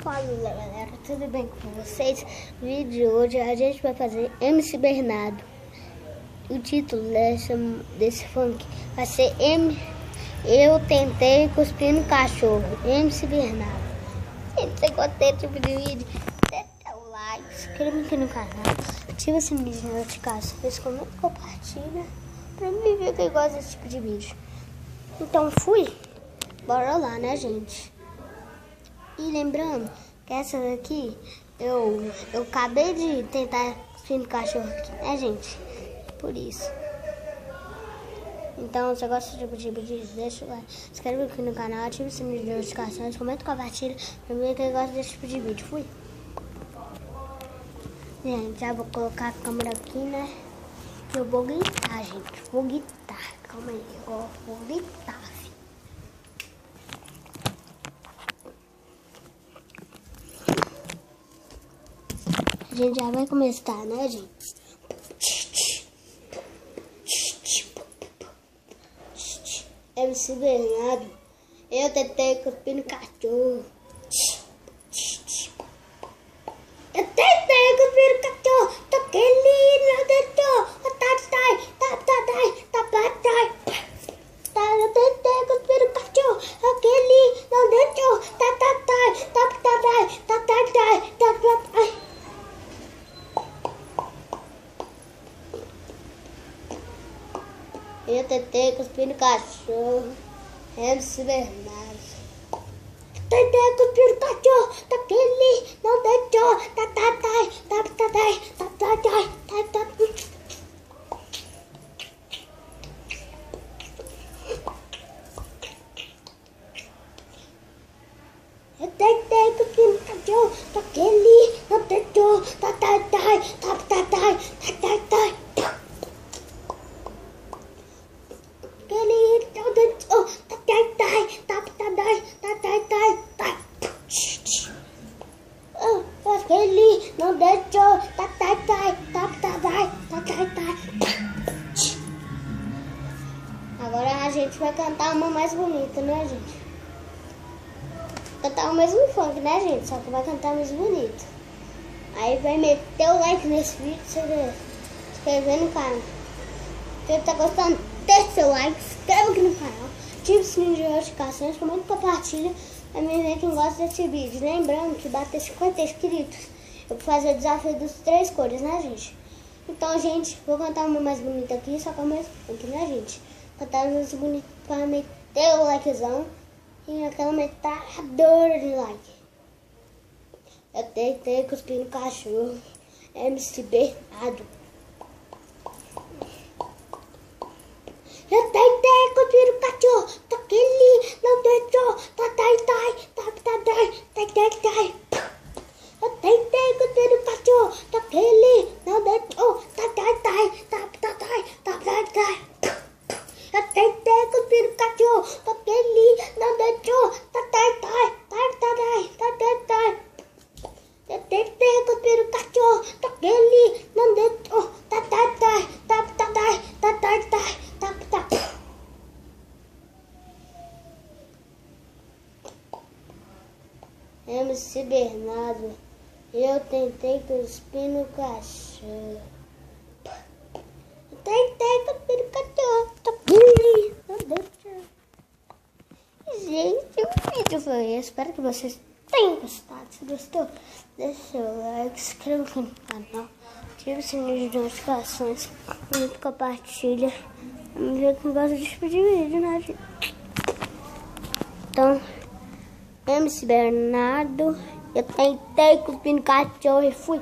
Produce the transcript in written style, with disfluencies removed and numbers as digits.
Fala galera, tudo bem com vocês? No vídeo de hoje a gente vai fazer MC Bernardo. O título desse funk vai ser Eu Tentei Cuspir no Cachorro, MC Bernardo. Gente, se gostou desse tipo de vídeo, deixa o like, se inscreva aqui no canal, ativa o sininho de notificações, comenta e compartilha pra mim ver quem gosta desse tipo de vídeo. Então bora lá, né, gente? E lembrando que essa daqui, eu acabei de tentar cuspir no cachorro aqui, né, gente? Por isso. Então, se você gosta desse tipo de vídeo, deixa o like, se inscreve aqui no canal, ativa o sininho de notificações, comenta e compartilha pra mim quem gosta desse tipo de vídeo. Fui! Gente, já vou colocar a câmera aqui, né? Que eu vou gritar, gente. Vou gritar. Calma aí, eu vou gritar. A gente já vai começar, né, gente? MC Bernardo, eu tentei cuspir no cachorro. Eu tentei cuspir no cachorro, toquei ali, não deixou. Eu tentei cuspir no cachorro, toquei ali, não deixou. Eu tentei cuspir no cachorro, MC Bernardo. Tentei cuspir no cachorro, daquele não deixou. Eu tentei cuspir no cachorro, daquele não deixou. Ele não deixou. Agora a gente vai cantar uma mais bonita, né, gente? Cantar o mesmo funk, né, gente? Só que vai cantar mais bonito. Aí vai meter o like nesse vídeo, se inscrever no canal. Se você tá gostando, deixa seu like, se inscreva aqui no canal, ative o sininho de notificações, comenta e compartilha pra mim ver quem gosta desse vídeo. Lembrando que bater 50 inscritos, eu vou fazer o desafio dos 3 cores, né, gente? Então, gente, vou cantar uma mais bonita aqui, só que é mais funk, né, gente? Cantar mais bonita pra meter o likezão e aquela metadora de like. Eu tentei cuspir no cachorro, MC Bernardo. Eu tentei cuspir no cachorro, daquele não deixou. Eu tentei cuspir no cachorro, daquele não deixou. Eu tentei cuspir no cachorro, daquele não deixou. Eu tentei cuspir no cachorro, daquele não deixou. MC Bernardo, eu tentei cuspir no cachorro. Eu tentei cuspir no cachorro, daquele não deixou. Gente, o vídeo foi esse. Espero que vocês tenham gostado. Se gostou, deixa seu like, se inscreva aqui no canal, ative o sininho de notificações, compartilha. Vamos ver quem gosta desse tipo de vídeo, né, gente? Então, MC Bernardo, eu tentei cuspir no cachorro e fui.